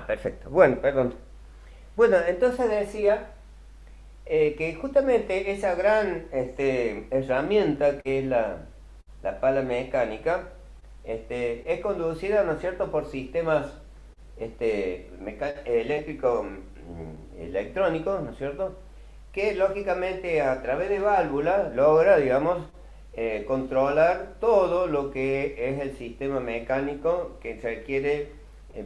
Perfecto. Bueno, perdón. Bueno, entonces decía que justamente esa gran herramienta que es la pala mecánica es conducida, ¿no es cierto?, por sistemas eléctricos, electrónicos, ¿no es cierto?, que lógicamente a través de válvulas logra, digamos, controlar todo lo que es el sistema mecánico que requiere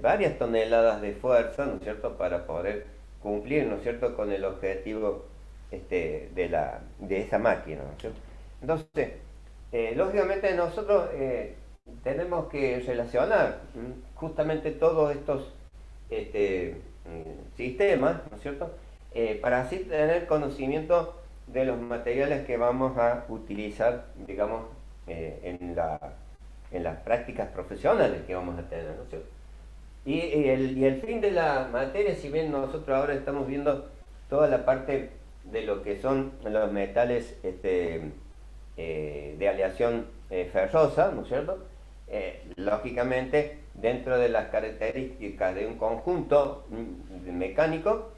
varias toneladas de fuerza, ¿no es cierto?, para poder cumplir, ¿no es cierto?, con el objetivo de esa máquina, ¿no es cierto? Entonces, lógicamente nosotros tenemos que relacionar justamente todos estos sistemas, ¿no es cierto? Para así tener conocimiento de los materiales que vamos a utilizar, digamos, en las prácticas profesionales que vamos a tener, ¿no es cierto? Y el fin de la materia, si bien nosotros ahora estamos viendo toda la parte de lo que son los metales de aleación ferrosa, ¿no es cierto? Lógicamente, dentro de las características de un conjunto mecánico,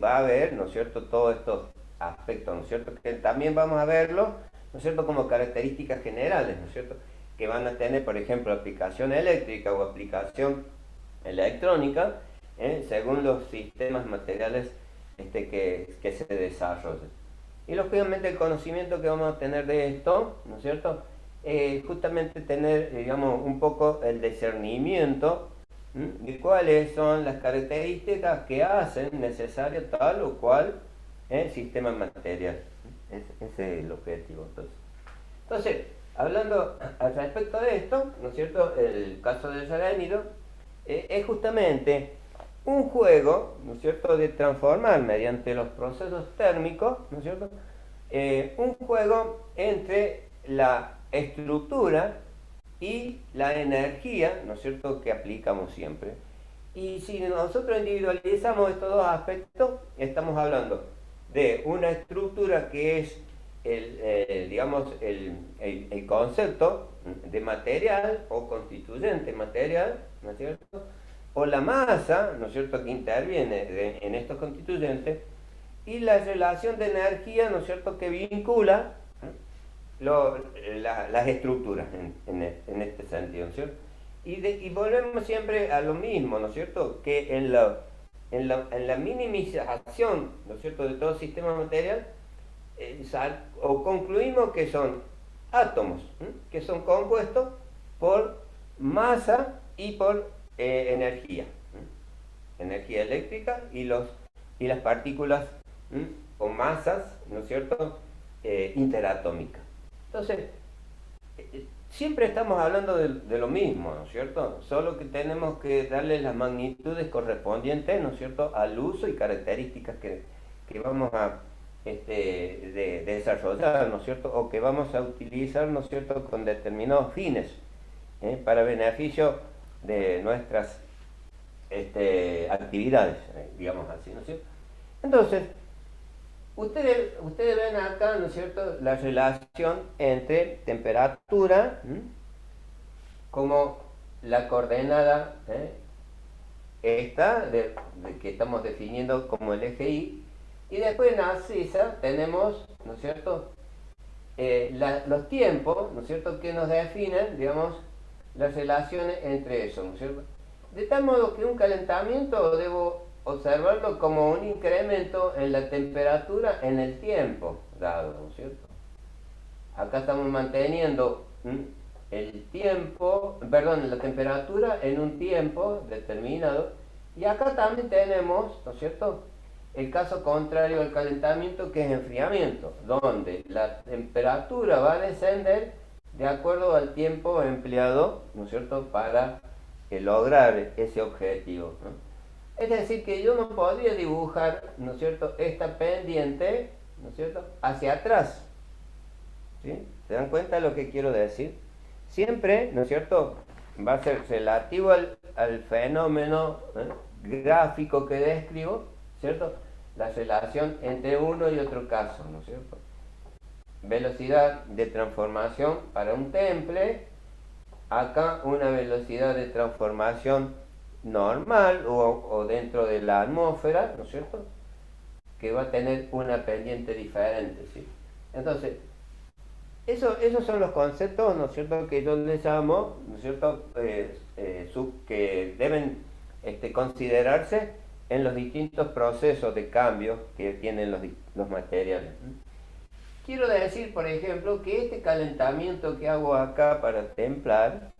va a haber, ¿no es cierto?, todos estos aspectos, ¿no es cierto?, que también vamos a verlo, ¿no es cierto?, como características generales, ¿no es cierto?, que van a tener, por ejemplo, aplicación eléctrica o aplicación electrónica, según los sistemas materiales que se desarrollen. Y lógicamente el conocimiento que vamos a tener de esto, ¿no es cierto? Justamente tener, digamos, un poco el discernimiento de cuáles son las características que hacen necesario tal o cual sistema material. Ese es el objetivo. Entonces, hablando al respecto de esto, ¿no es cierto? El caso del arácnido es justamente un juego, ¿no es cierto?, de transformar mediante los procesos térmicos, ¿no es cierto?, un juego entre la estructura y la energía, ¿no es cierto?, que aplicamos siempre. Y si nosotros individualizamos estos dos aspectos, estamos hablando de una estructura que es digamos, el concepto de material o constituyente material, ¿no es cierto? O la masa, ¿no es cierto?, que interviene en estos constituyentes, y la relación de energía, ¿no es cierto?, que vincula las estructuras en este sentido, ¿no es cierto? Y volvemos siempre a lo mismo, ¿no es cierto?, que en la minimización, ¿no es cierto?, de todo sistema material, o concluimos que son átomos, que son compuestos por masa y por energía, energía eléctrica y las partículas o masas, ¿no es cierto?, interatómicas. Entonces, siempre estamos hablando de lo mismo, ¿no es cierto? Solo que tenemos que darle las magnitudes correspondientes, ¿no es cierto?, al uso y características que vamos a desarrollar, ¿no es cierto?, o que vamos a utilizar, ¿no es cierto?, con determinados fines, para beneficio de nuestras actividades, digamos así, ¿no es cierto? Entonces, ustedes ven acá, ¿no es cierto?, la relación entre temperatura, como la coordenada esta que estamos definiendo como el eje y después en abscisa tenemos, ¿no es cierto?, los tiempos, ¿no es cierto?, que nos definen, digamos, las relaciones entre eso, ¿no es cierto? De tal modo que un calentamiento debo observarlo como un incremento en la temperatura en el tiempo dado, ¿no es cierto? Acá estamos manteniendo el tiempo, perdón, la temperatura en un tiempo determinado. Y acá también tenemos, ¿no es cierto?, el caso contrario al calentamiento, que es enfriamiento, donde la temperatura va a descender de acuerdo al tiempo empleado, ¿no es cierto?, para lograr ese objetivo, ¿no? Es decir, que yo no podría dibujar, ¿no es cierto?, esta pendiente, ¿no es cierto?, hacia atrás. ¿Sí? ¿Se dan cuenta de lo que quiero decir? Siempre, ¿no es cierto?, va a ser relativo al fenómeno gráfico que describo, ¿cierto? La relación entre uno y otro caso, ¿no es cierto? Velocidad de transformación para un temple, acá una velocidad de transformación normal o dentro de la atmósfera, ¿no es cierto?, que va a tener una pendiente diferente, ¿sí? Entonces, esos son los conceptos, ¿no es cierto?, que yo les llamo, ¿no es cierto?, que deben considerarse en los distintos procesos de cambio que tienen los materiales. Quiero decir, por ejemplo, que este calentamiento que hago acá para templar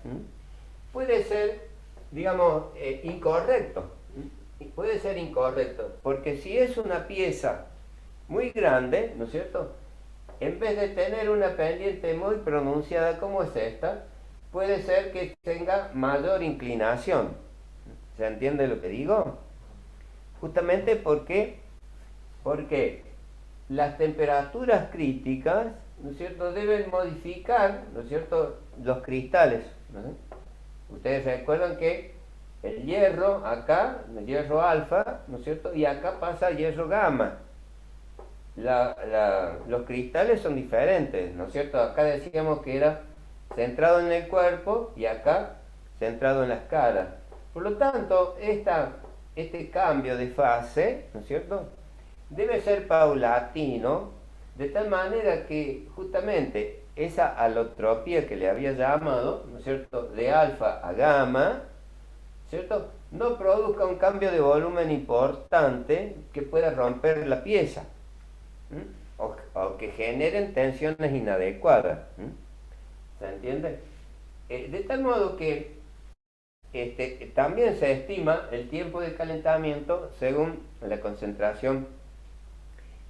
puede ser, digamos, incorrecto. Puede ser incorrecto, porque si es una pieza muy grande, ¿no es cierto?, en vez de tener una pendiente muy pronunciada como es esta, puede ser que tenga mayor inclinación. ¿Se entiende lo que digo? Justamente porque las temperaturas críticas, ¿no es cierto?, deben modificar, ¿no es cierto?, los cristales, ¿no? Ustedes recuerdan que el hierro acá, el hierro alfa, ¿no es cierto?, y acá pasa hierro gamma. Los cristales son diferentes, ¿no es cierto? Acá decíamos que era centrado en el cuerpo y acá centrado en las caras. Por lo tanto, este cambio de fase, ¿no es cierto?, debe ser paulatino, de tal manera que justamente esa alotropía que le había llamado, ¿no es cierto?, de alfa a gamma, ¿cierto?, no produzca un cambio de volumen importante que pueda romper la pieza, o que generen tensiones inadecuadas. ¿Se entiende? De tal modo que también se estima el tiempo de calentamiento según la concentración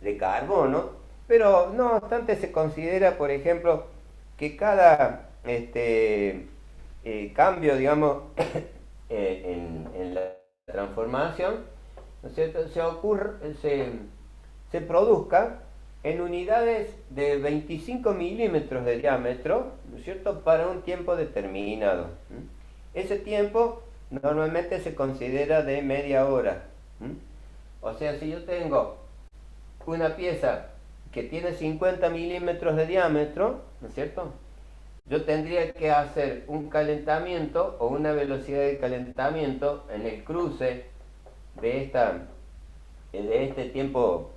de carbono, pero no obstante se considera, por ejemplo, que cada cambio, digamos, en la transformación, ¿no es cierto?, se produzca en unidades de 25 milímetros de diámetro, ¿no es cierto?, para un tiempo determinado. Ese tiempo normalmente se considera de media hora. O sea, si yo tengo una pieza que tiene 50 milímetros de diámetro, ¿no es cierto?, yo tendría que hacer un calentamiento o una velocidad de calentamiento en el cruce de este tiempo,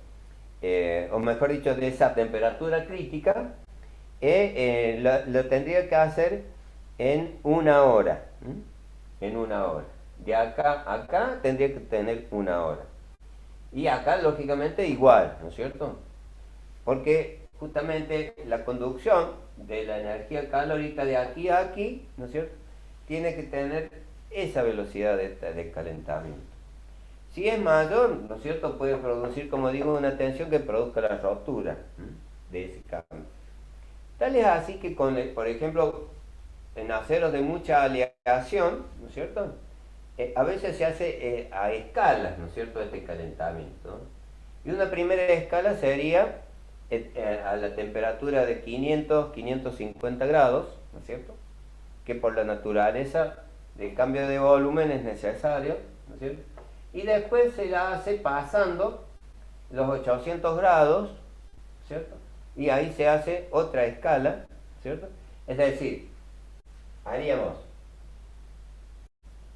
o mejor dicho, de esa temperatura crítica, lo tendría que hacer en una hora. En una hora. De acá a acá tendría que tener una hora. Y acá, lógicamente, igual, ¿no es cierto? Porque justamente la conducción de la energía calórica de aquí a aquí, ¿no es cierto?, tiene que tener esa velocidad de calentamiento. Si es mayor, ¿no es cierto?, puede producir, como digo, una tensión que produzca la rotura de ese cambio. Tal es así que, por ejemplo, en aceros de mucha aleación, ¿no es cierto?, a veces se hace a escalas, ¿no es cierto?, este calentamiento, ¿no? Y una primera escala sería a la temperatura de 550 grados, ¿no es cierto?, que por la naturaleza del cambio de volumen es necesario, ¿no es cierto?, y después se la hace pasando los 800 grados, ¿cierto?, y ahí se hace otra escala, ¿cierto? Es decir, haríamos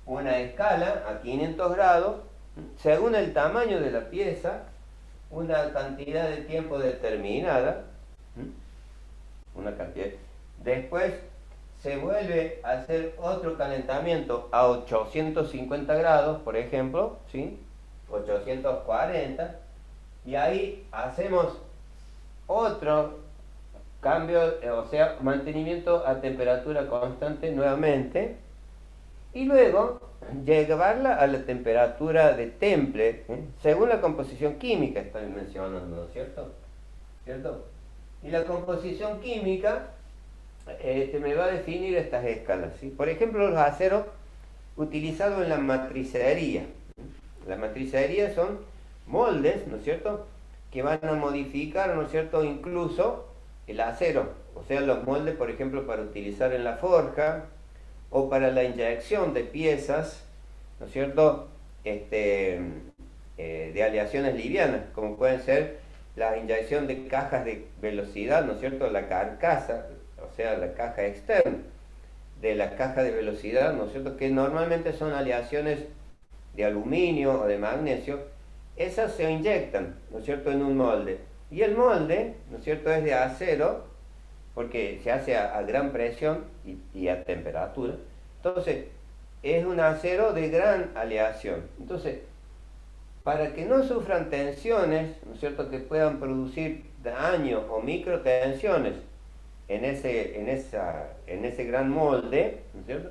una escala a 500 grados, según el tamaño de la pieza, una cantidad de tiempo determinada, una cantidad. Después se vuelve a hacer otro calentamiento a 850 grados, por ejemplo, ¿sí?, 840, y ahí hacemos otro cambio, o sea, mantenimiento a temperatura constante nuevamente, y luego llevarla a la temperatura de temple, según la composición química estoy mencionando, ¿no es cierto? ¿Cierto? Y la composición química me va a definir estas escalas, ¿sí? Por ejemplo, los aceros utilizados en la matricería. La matricería son moldes, ¿no es cierto?, que van a modificar, ¿no es cierto?, incluso el acero, o sea, los moldes, por ejemplo, para utilizar en la forja o para la inyección de piezas, ¿no es cierto?, de aleaciones livianas, como pueden ser la inyección de cajas de velocidad, ¿no es cierto?, la carcasa, o sea, la caja externa. de la caja de velocidad, ¿no es cierto?, que normalmente son aleaciones de aluminio o de magnesio, esas se inyectan, ¿no es cierto?, en un molde. Y el molde, ¿no es cierto?, es de acero, porque se hace a gran presión y a temperatura. Entonces, es un acero de gran aleación. Entonces, para que no sufran tensiones, ¿no es cierto?, que puedan producir daño o microtensiones en ese gran molde, ¿no es cierto?,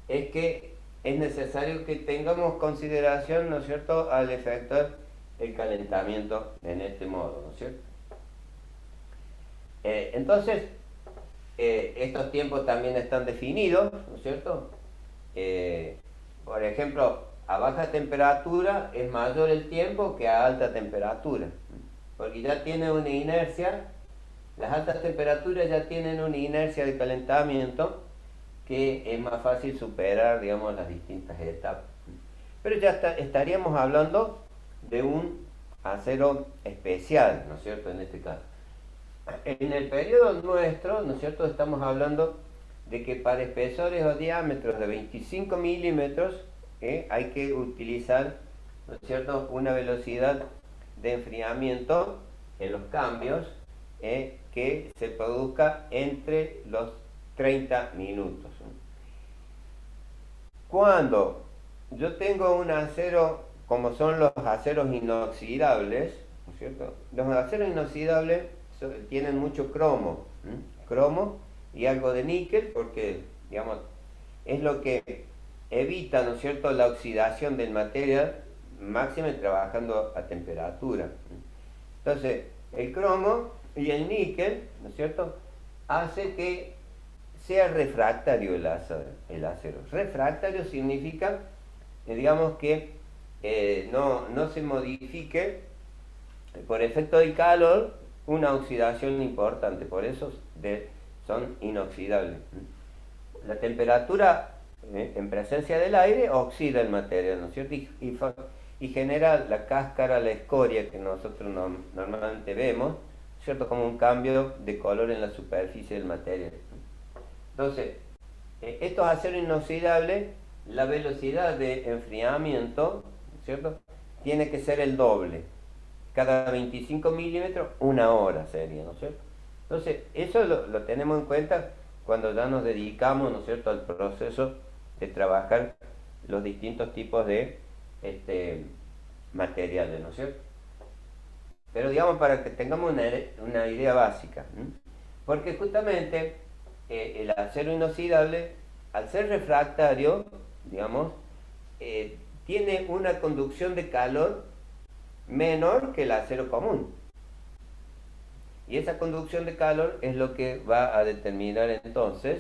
es que es necesario que tengamos consideración, ¿no es cierto?, al efectuar el calentamiento en este modo, ¿no es cierto? Entonces, estos tiempos también están definidos, ¿no es cierto? Por ejemplo, a baja temperatura es mayor el tiempo que a alta temperatura, porque ya tiene una inercia, las altas temperaturas ya tienen una inercia de calentamiento que es más fácil superar, digamos, las distintas etapas. Pero ya estaríamos hablando de un acero especial, ¿no es cierto?, en este caso. En el periodo nuestro, ¿no es cierto?, estamos hablando de que para espesores o diámetros de 25 milímetros hay que utilizar, ¿no es cierto?, una velocidad de enfriamiento en los cambios que se produzca entre los 30 minutos. Cuando yo tengo un acero, como son los aceros inoxidables, ¿no es cierto?, los aceros inoxidables tienen mucho cromo, cromo y algo de níquel, porque, digamos, es lo que evita, ¿no es cierto?, la oxidación del material, máxima trabajando a temperatura. Entonces, el cromo y el níquel, ¿no es cierto?, hace que sea refractario el acero. Refractario significa, digamos, que no se modifique por efecto del calor una oxidación importante, por eso son inoxidables. La temperatura en presencia del aire oxida el material, ¿no es cierto?, y genera la cáscara, la escoria que nosotros normalmente vemos, ¿cierto?, como un cambio de color en la superficie del material. Entonces, estos aceros inoxidables, la velocidad de enfriamiento, ¿cierto?, tiene que ser el doble. Cada 25 milímetros, 1 hora sería, ¿no es cierto? Entonces, eso lo tenemos en cuenta cuando ya nos dedicamos, ¿no es cierto?, al proceso de trabajar los distintos tipos de materiales, ¿no es cierto? Pero digamos, para que tengamos una idea básica, porque justamente el acero inoxidable, al ser refractario, digamos, tiene una conducción de calor menor que el acero común. Y esa conducción de calor es lo que va a determinar entonces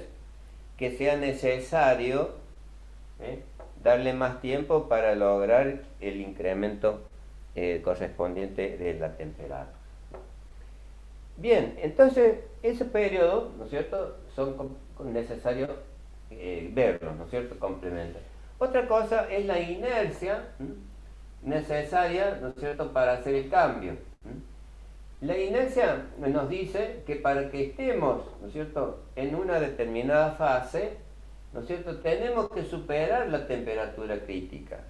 que sea necesario darle más tiempo para lograr el incremento correspondiente de la temperatura. Bien, entonces ese periodo, ¿no es cierto?, son necesarios verlos, ¿no es cierto?, complementar. Otra cosa es la inercia necesaria, ¿no es cierto?, para hacer el cambio. La inercia nos dice que para que estemos, ¿no es cierto?, en una determinada fase, ¿no es cierto?, tenemos que superar la temperatura crítica.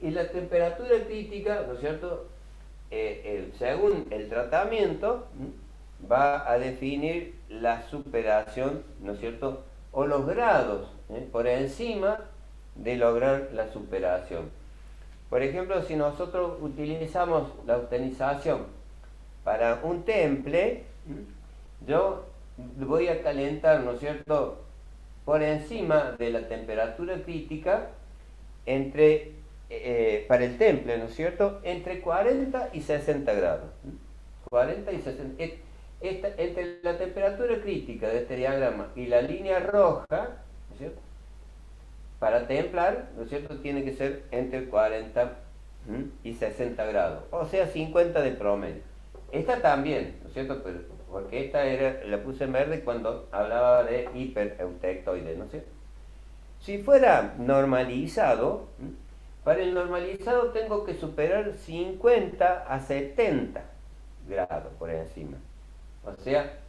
Y la temperatura crítica, ¿no es cierto?, según el tratamiento, va a definir la superación, ¿no es cierto?, o los grados por encima de lograr la superación. Por ejemplo, si nosotros utilizamos la obtenización para un temple, yo voy a calentar, ¿no es cierto?, por encima de la temperatura crítica para el temple, ¿no es cierto?, entre 40 y 60 grados. 40 y 60. Entre la temperatura crítica de este diagrama y la línea roja, ¿no es cierto?, para templar, ¿no es cierto?, tiene que ser entre 40 y 60 grados, o sea, 50 de promedio. Esta también, ¿no es cierto?, porque esta la puse en verde cuando hablaba de hipereutectoide, ¿no es cierto? Si fuera normalizado, para el normalizado tengo que superar 50 a 70 grados por encima. O sea,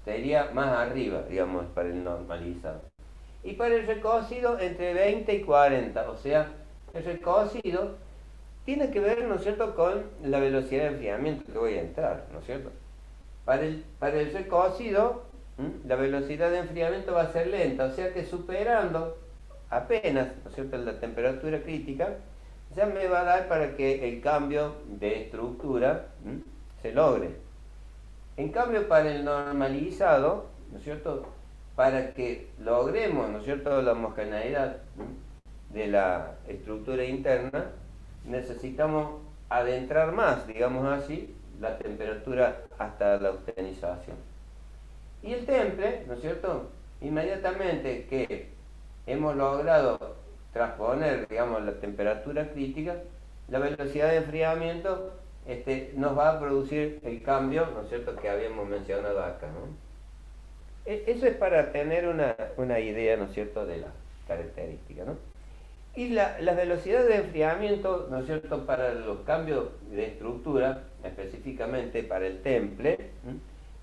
sería más arriba, digamos, para el normalizado. Y para el recocido entre 20 y 40. O sea, el recocido tiene que ver, ¿no es cierto?, con la velocidad de enfriamiento que voy a entrar, ¿no es cierto? Para el recocido, la velocidad de enfriamiento va a ser lenta, o sea que superando apenas, ¿no es cierto?, la temperatura crítica, ya me va a dar para que el cambio de estructura se logre. En cambio, para el normalizado, ¿no es cierto?, para que logremos, ¿no es cierto?, la homogeneidad de la estructura interna, necesitamos adentrar más, digamos así, la temperatura hasta la eutenización. Y el temple, ¿no es cierto?, inmediatamente que hemos logrado transponer, digamos, la temperatura crítica, la velocidad de enfriamiento nos va a producir el cambio, ¿no es cierto?, que habíamos mencionado acá, ¿no? Eso es para tener una idea, ¿no es cierto?, de las características, ¿no? Y la velocidad de enfriamiento, ¿no es cierto?, para los cambios de estructura, específicamente para el temple,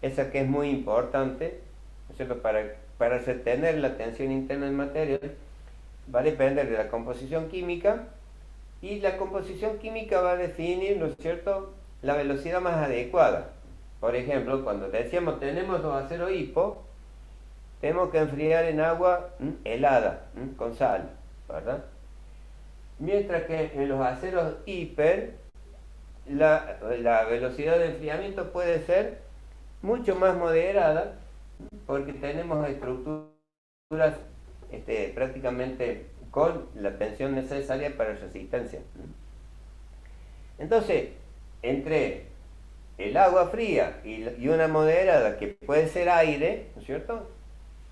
esa que es muy importante, ¿no es cierto?, para retener la tensión interna del material, va a depender de la composición química, y la composición química va a definir, ¿no es cierto?, la velocidad más adecuada. Por ejemplo, cuando decíamos tenemos los aceros hipo, tenemos que enfriar en agua helada, con sal, ¿verdad? Mientras que en los aceros hiper, la velocidad de enfriamiento puede ser mucho más moderada, porque tenemos estructuras prácticamente con la tensión necesaria para resistencia. Entonces, entre el agua fría y una moderada, que puede ser aire, ¿no es cierto?,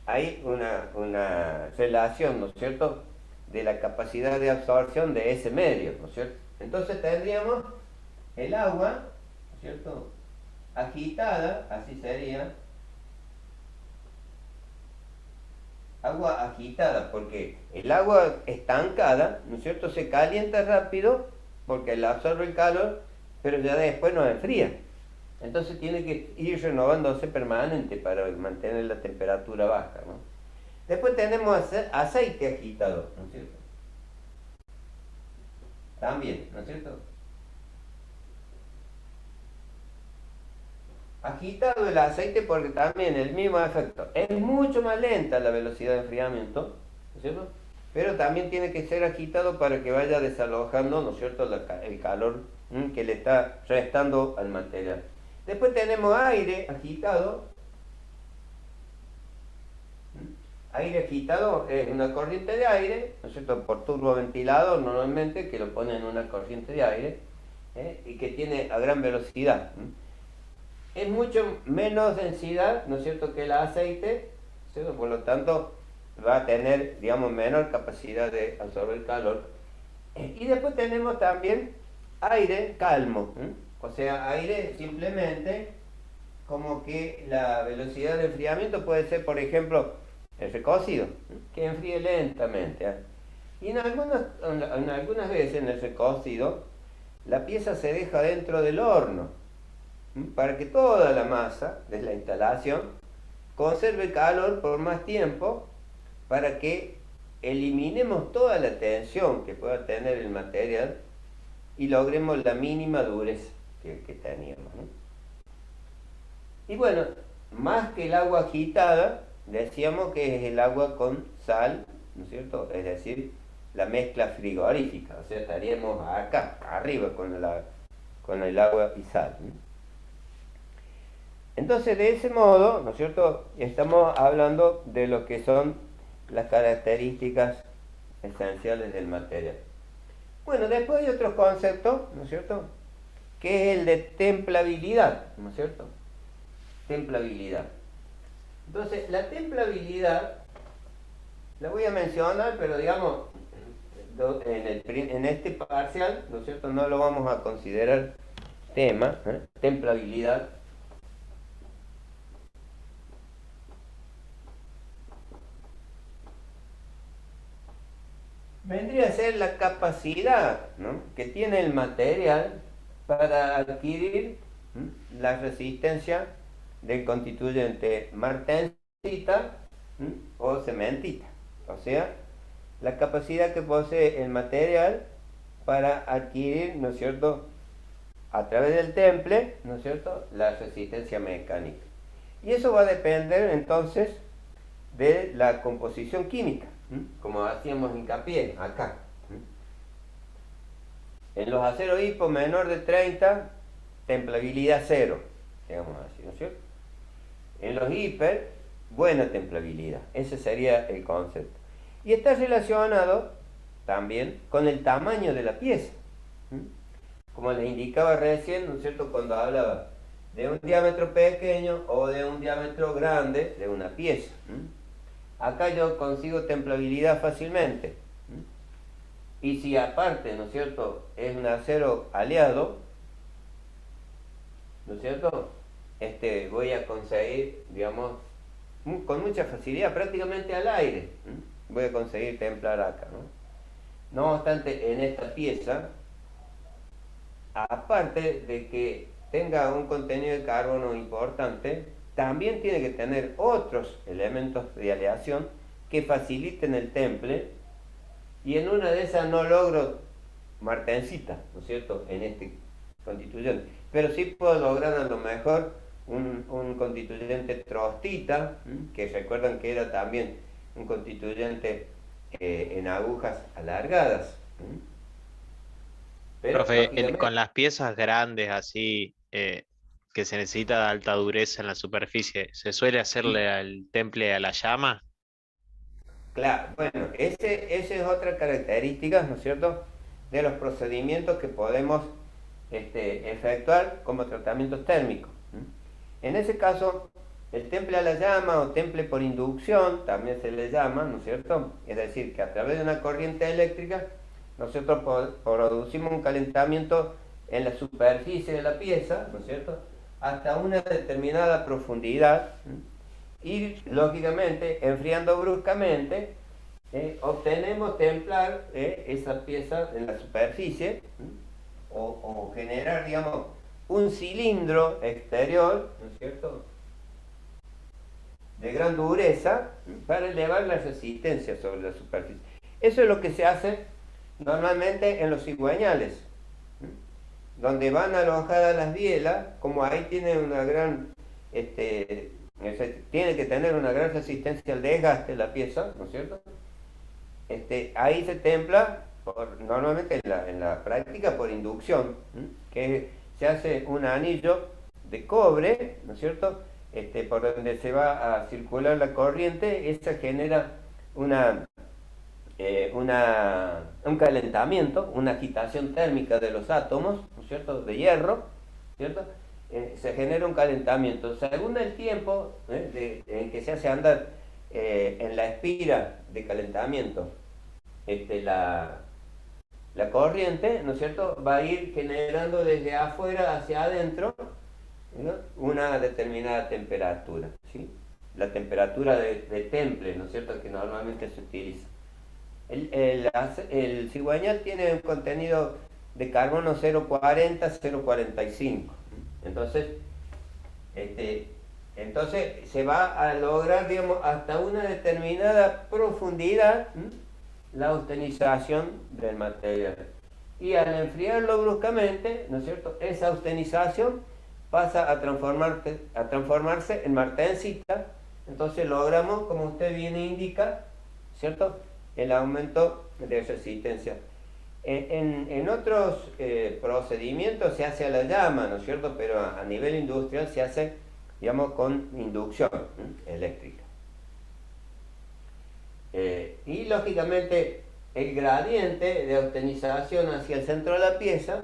hay una relación, ¿no es cierto?, de la capacidad de absorción de ese medio, ¿no es cierto? Entonces tendríamos el agua, ¿no es cierto?, agitada, así sería, agua agitada, porque el agua estancada, ¿no es cierto?, se calienta rápido porque le absorbe el calor, pero ya después no enfría. Entonces tiene que ir renovándose permanente para mantener la temperatura baja, ¿no? Después tenemos aceite agitado, ¿no es cierto? También, ¿no es cierto? Agitado el aceite porque también el mismo efecto. Es mucho más lenta la velocidad de enfriamiento, ¿no es cierto?, pero también tiene que ser agitado para que vaya desalojando, ¿no es cierto?, el calor que le está restando al material. Después tenemos aire agitado. Aire agitado es una corriente de aire, ¿no es cierto?, por turboventilador normalmente, que lo pone en una corriente de aire, y que tiene a gran velocidad. Es mucho menos densidad, ¿no es cierto?, que el aceite, ¿cierto?, por lo tanto va a tener, digamos, menor capacidad de absorber calor. Y después tenemos también aire calmo, o sea, aire simplemente como que la velocidad de enfriamiento puede ser, por ejemplo, el recocido, que enfríe lentamente. Y en algunas veces en el recocido, la pieza se deja dentro del horno, para que toda la masa de la instalación conserve calor por más tiempo, para que eliminemos toda la tensión que pueda tener el material y logremos la mínima dureza que teníamos, ¿no? Y bueno, más que el agua agitada, decíamos que es el agua con sal, ¿no es cierto?, es decir, la mezcla frigorífica, o sea, estaríamos acá, arriba, con el agua y sal, ¿no? Entonces, de ese modo, ¿no es cierto?, estamos hablando de lo que son las características esenciales del material. Bueno, después hay otros conceptos, ¿no es cierto?, que es el de templabilidad, ¿no es cierto? Templabilidad. Entonces, la templabilidad la voy a mencionar, pero digamos, en este parcial, ¿no es cierto?, no lo vamos a considerar tema, templabilidad. Vendría a ser la capacidad, ¿no?, que tiene el material para adquirir la resistencia del constituyente martensita o cementita. O sea, la capacidad que posee el material para adquirir, ¿no es cierto?, a través del temple, ¿no es cierto?, la resistencia mecánica. Y eso va a depender entonces de la composición química, como hacíamos hincapié acá. En los aceros hipo menor de 30, templabilidad 0, digamos así, ¿no es cierto? En los hiper, buena templabilidad. Ese sería el concepto. Y está relacionado también con el tamaño de la pieza. Como les indicaba recién, ¿no es cierto?, cuando hablaba de un diámetro pequeño o de un diámetro grande de una pieza. Acá yo consigo templabilidad fácilmente. Y si aparte, ¿no es cierto?, es un acero aliado, ¿no es cierto?, voy a conseguir, digamos, con mucha facilidad, prácticamente al aire, voy a conseguir templar acá, ¿no? No obstante, en esta pieza, aparte de que tenga un contenido de carbono importante, también tiene que tener otros elementos de aleación que faciliten el temple, y en una de esas no logro martensita, ¿no es cierto?, en este constituyente, pero sí puedo lograr a lo mejor un constituyente trostita, que recuerdan que era también un constituyente en agujas alargadas. Pero Profe, lógicamente, con las piezas grandes así, que se necesita de alta dureza en la superficie, ¿se suele hacerle al temple a la llama? claro, bueno, esa es otra característica, ¿no es cierto?, de los procedimientos que podemos efectuar como tratamientos térmicos. En ese caso, el temple a la llama o temple por inducción, también se le llama, ¿no es cierto? Es decir, que a través de una corriente eléctrica, nosotros producimos un calentamiento en la superficie de la pieza, ¿no es cierto?, hasta una determinada profundidad, y lógicamente, enfriando bruscamente, obtenemos templar esa pieza en la superficie, o generar, digamos, un cilindro exterior, ¿no es cierto?, de gran dureza, para elevar la resistencia sobre la superficie. Eso es lo que se hace normalmente en los cigüeñales, donde van alojadas las bielas. Como ahí tiene una gran, tiene que tener una gran resistencia al desgaste la pieza, ¿no es cierto? Ahí se templa normalmente en la práctica por inducción, que se hace un anillo de cobre, ¿no es cierto?, por donde se va a circular la corriente. Esa genera un calentamiento, una agitación térmica de los átomos, ¿no es cierto?, de hierro, ¿cierto? Se genera un calentamiento. Según el tiempo en que se hace andar en la espira de calentamiento la corriente, ¿no es cierto?, va a ir generando desde afuera hacia adentro, ¿no?, una determinada temperatura, ¿sí? La temperatura de temple, ¿no es cierto?, que normalmente se utiliza. El cigüeñal tiene un contenido de carbono 0,40, 0,45. Entonces, entonces se va a lograr, digamos, hasta una determinada profundidad, la austenización del material. Y al enfriarlo bruscamente, ¿no es cierto?, esa austenización pasa a transformarse en martensita. Entonces logramos, como usted bien indica, ¿cierto?, el aumento de resistencia. En otros procedimientos se hace a la llama, ¿no es cierto?, pero a nivel industrial se hace, digamos, con inducción eléctrica. Y lógicamente el gradiente de austenización hacia el centro de la pieza,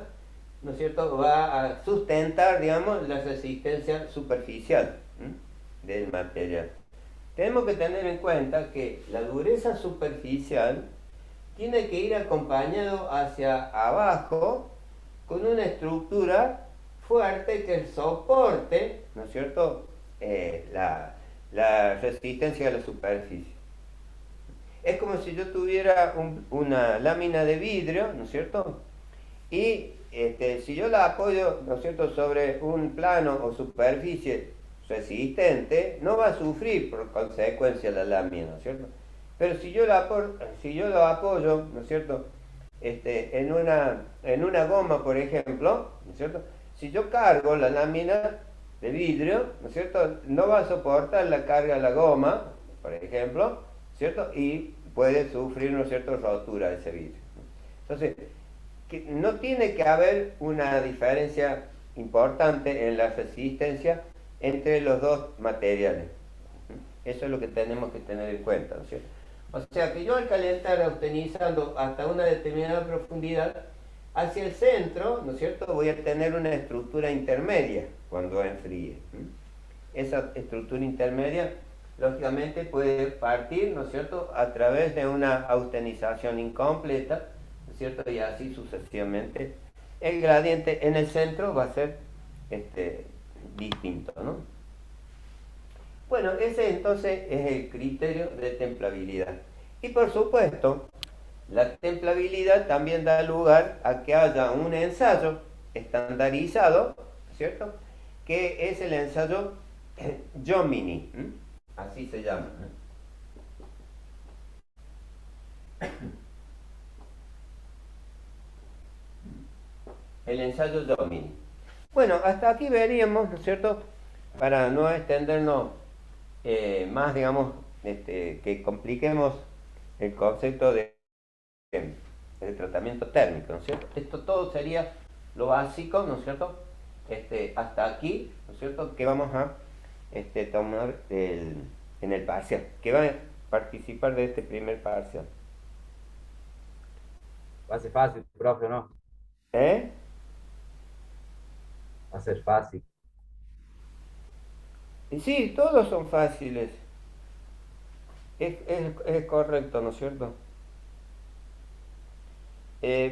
¿no es cierto?, va a sustentar, digamos, la resistencia superficial del material. Tenemos que tener en cuenta que la dureza superficial tiene que ir acompañado hacia abajo con una estructura fuerte que soporte, ¿no es cierto?, la resistencia de la superficie. Es como si yo tuviera una lámina de vidrio, ¿no es cierto?, y si yo la apoyo, ¿no es cierto?, sobre un plano o superficie resistente, no va a sufrir por consecuencia la lámina, ¿no es cierto? Pero si yo lo apoyo, ¿no es cierto? En una goma, por ejemplo, ¿no es cierto? Si yo cargo la lámina de vidrio, ¿no es cierto? No va a soportar la carga de la goma, por ejemplo, ¿cierto? Y puede sufrir, ¿no es cierto?, rotura de ese vidrio. Entonces, que no tiene que haber una diferencia importante en la resistencia entre los dos materiales. Eso es lo que tenemos que tener en cuenta, ¿no es cierto? O sea que yo al calentar austenizando hasta una determinada profundidad, hacia el centro, ¿no es cierto?, voy a tener una estructura intermedia cuando enfríe. Esa estructura intermedia, lógicamente, puede partir, ¿no es cierto?, a través de una austenización incompleta, ¿no es cierto?, y así sucesivamente. El gradiente en el centro va a ser distinto, ¿no? Bueno, ese entonces es el criterio de templabilidad. Y por supuesto, la templabilidad también da lugar a que haya un ensayo estandarizado, ¿cierto? Que es el ensayo Jomini, así se llama. El ensayo Jomini. Bueno, hasta aquí veríamos, ¿no es cierto? Para no extendernos más, digamos, que compliquemos el concepto de tratamiento térmico, ¿no es cierto? Esto todo sería lo básico, ¿no es cierto? Hasta aquí, ¿no es cierto? Que vamos a tomar en el parcial, que va a participar de este primer parcial. Va a ser fácil, profe, ¿no? ¿Eh? Va a ser fácil. Y sí, todos son fáciles. Es correcto, ¿no es cierto?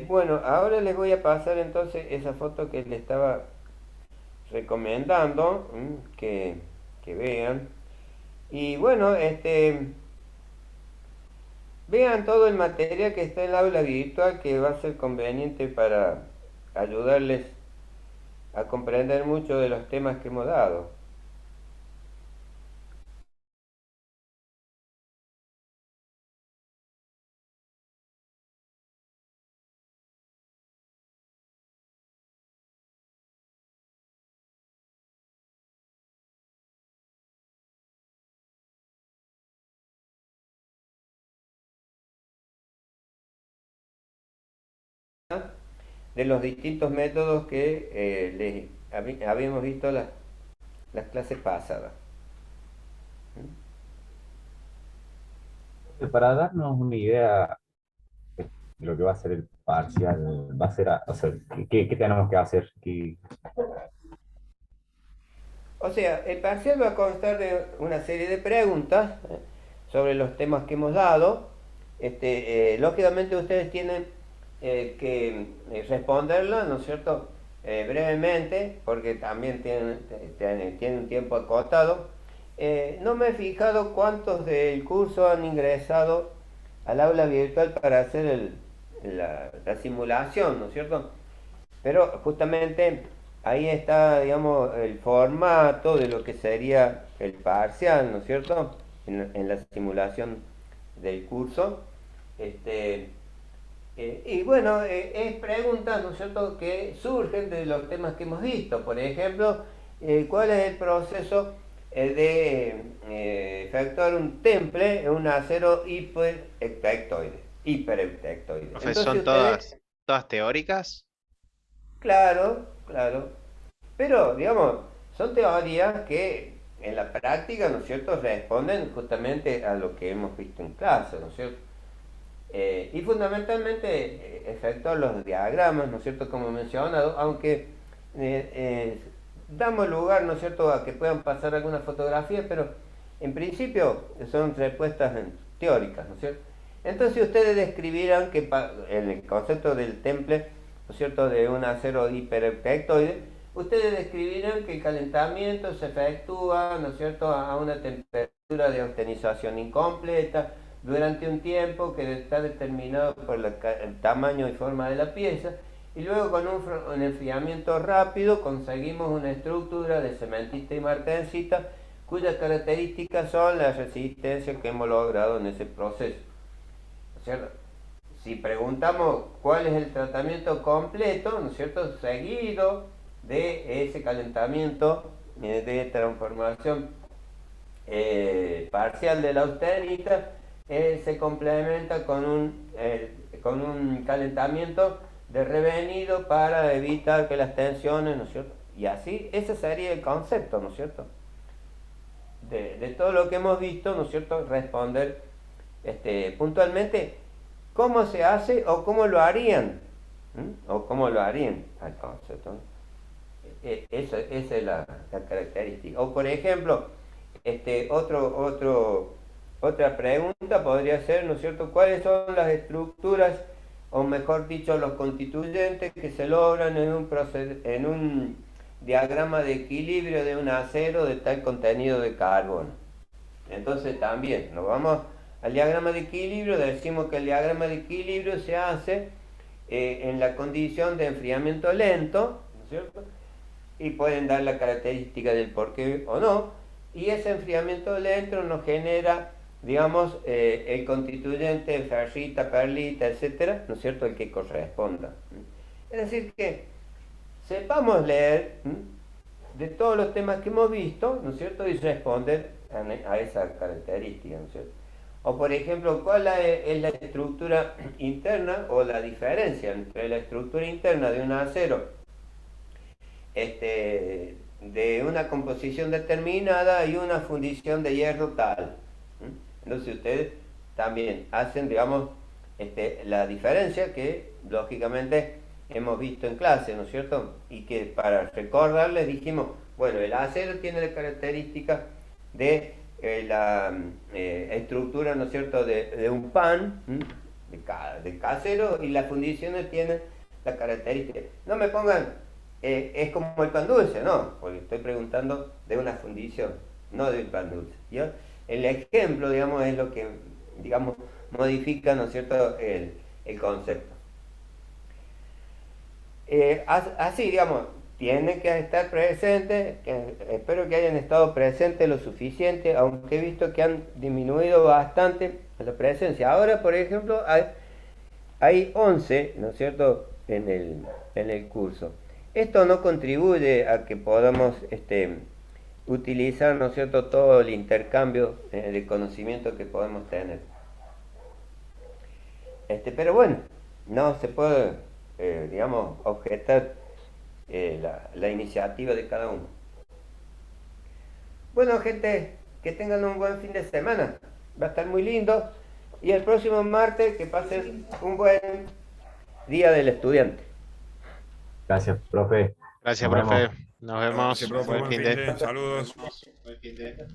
Bueno, ahora les voy a pasar entonces esa foto que les estaba recomendando que vean. Y bueno, vean todo el material que está en el aula virtual, que va a ser conveniente para ayudarles a comprender mucho de los temas que hemos dado. De los distintos métodos que habíamos visto las clases pasadas. Para darnos una idea de lo que va a ser el parcial, va a ser, o sea, ¿qué tenemos que hacer? O sea, el parcial va a constar de una serie de preguntas sobre los temas que hemos dado. Lógicamente ustedes tienen que responderlas, ¿no es cierto? Brevemente, porque también tienen un tiempo acotado. No me he fijado cuántos del curso han ingresado al aula virtual para hacer la simulación, ¿no es cierto? Pero justamente ahí está, digamos, el formato de lo que sería el parcial, ¿no es cierto? En la simulación del curso. Y bueno, es preguntas, ¿no es cierto?, que surgen de los temas que hemos visto. Por ejemplo, ¿cuál es el proceso de efectuar un temple en un acero hipereutectoide? Profe, Entonces ¿son ustedes, todas teóricas? claro, claro, pero digamos, son teorías que en la práctica, ¿no es cierto?, responden justamente a lo que hemos visto en clase, ¿no es cierto? Y fundamentalmente efectuar los diagramas, ¿no es cierto?, como he mencionado, aunque damos lugar, ¿no es cierto?, a que puedan pasar algunas fotografías, pero en principio son respuestas teóricas, ¿no es cierto? Entonces ustedes describirán que en el concepto del temple, ¿no es cierto?, de un acero hipereutectoide, ustedes describirán que el calentamiento se efectúa, ¿no es cierto?, a una temperatura de austenización incompleta, durante un tiempo que está determinado por el tamaño y forma de la pieza, y luego con un enfriamiento rápido conseguimos una estructura de cementita y martensita cuyas características son la resistencia que hemos logrado en ese proceso. ¿No es cierto? Si preguntamos cuál es el tratamiento completo, ¿no es cierto?, seguido de ese calentamiento de transformación parcial de la austenita, se complementa con un calentamiento de revenido para evitar que las tensiones, ¿no es cierto? Y así, ese sería el concepto, ¿no es cierto? De todo lo que hemos visto, ¿no es cierto?, responder puntualmente cómo se hace o cómo lo harían, o cómo lo harían al concepto, ¿no? Esa es la característica. O por ejemplo, otra pregunta podría ser, ¿no es cierto?, ¿cuáles son las estructuras, o mejor dicho, los constituyentes que se logran en un diagrama de equilibrio de un acero de tal contenido de carbono? Entonces también nos vamos al diagrama de equilibrio, decimos que el diagrama de equilibrio se hace en la condición de enfriamiento lento, ¿no es cierto?, y pueden dar la característica del por qué o no, y ese enfriamiento lento nos genera, digamos, el constituyente, ferrita, perlita, etcétera, ¿no es cierto?, el que corresponda. Es decir, que sepamos leer de todos los temas que hemos visto, ¿no es cierto?, y responder a esa característica, ¿no es cierto? O por ejemplo, ¿cuál es la estructura interna o la diferencia entre la estructura interna de un acero de una composición determinada y una fundición de hierro tal? Entonces ustedes también hacen, digamos, la diferencia que lógicamente hemos visto en clase, ¿no es cierto? Y que para recordarles dijimos, bueno, el acero tiene la característica de la estructura, ¿no es cierto?, de un pan de casero, y las fundiciones tienen la característica. No me pongan, es como el pan dulce, no, porque estoy preguntando de una fundición, no del pan dulce. ¿Ya? El ejemplo, digamos, es lo que, digamos, modifica, ¿no es cierto?, el concepto. Así, digamos, tienen que estar presentes, espero que hayan estado presentes lo suficiente, aunque he visto que han disminuido bastante la presencia. Ahora, por ejemplo, hay 11, ¿no es cierto?, en el curso. Esto no contribuye a que podamos utilizar, ¿no es cierto?, todo el intercambio de conocimiento que podemos tener. Pero bueno, no se puede, digamos, objetar la iniciativa de cada uno. Bueno, gente, que tengan un buen fin de semana. Va a estar muy lindo. Y el próximo martes que pasen un buen día del estudiante. Gracias, profe. Gracias, Nos profe. vemos. Nos vemos. Gracias, profe. Buen Buen fin fin de. de. Saludos. Buen fin de.